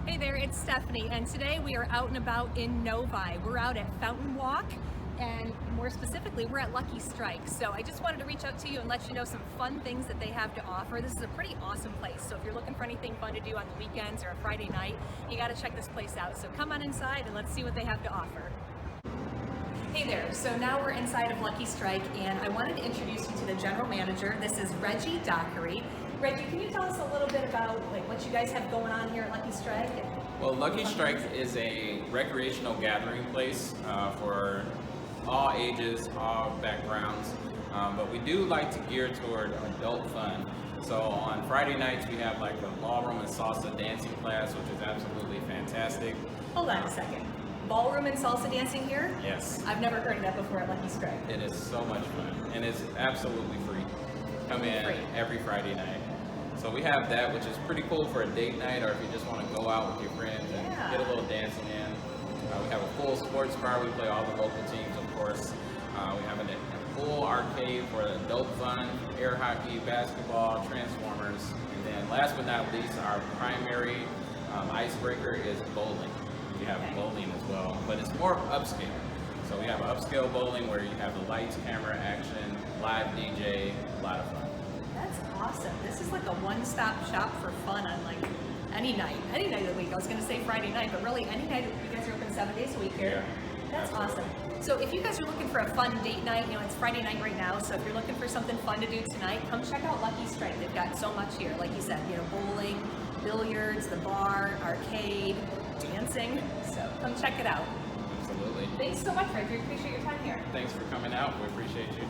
Hey there, it's Stephanie, and today we are out and about in Novi. We're out at Fountain Walk, and more specifically, we're at Lucky Strike. So I just wanted to reach out to you and let you know some fun things that they have to offer. This is a pretty awesome place, so if you're looking for anything fun to do on the weekends or a Friday night, you gotta check this place out. So come on inside and let's see what they have to offer. Hey there, so now we're inside of Lucky Strike, and I wanted to introduce you to the general manager. This is Reggie Dockery. Reggie, can you tell us a little bit about what you guys have going on here at Lucky Strike? Well, Lucky Strike is a recreational gathering place for all ages, all backgrounds, but we do like to gear toward adult fun. So on Friday nights we have like a ballroom and salsa dancing class, which is absolutely fantastic. Hold on a second. Ballroom and salsa dancing here? Yes. I've never heard of that before at Lucky Strike. It is so much fun, and it's absolutely free. Come in every Friday night. So we have that, which is pretty cool for a date night, or if you just want to go out with your friends and get a little dancing in. We have a full sports bar. We play all the local teams, of course. We have a full arcade for adult fun, air hockey, basketball, transformers. And then last but not least, our primary icebreaker is bowling. We have bowling as well, but it's more upscale. So we have upscale bowling where you have the lights, camera, action, live DJ, a lot of fun. That's awesome. This is like a one-stop shop for fun on any night of the week. I was going to say Friday night, but really any night. You guys are open 7 days a week here. Yeah, that's absolutely awesome. So if you guys are looking for a fun date night, it's Friday night right now. So if you're looking for something fun to do tonight, come check out Lucky Strike. They've got so much here. Like you said, bowling, billiards, the bar, arcade, dancing. So come check it out. Absolutely. Thanks so much, Fred. We appreciate your time here. Thanks for coming out. We appreciate you.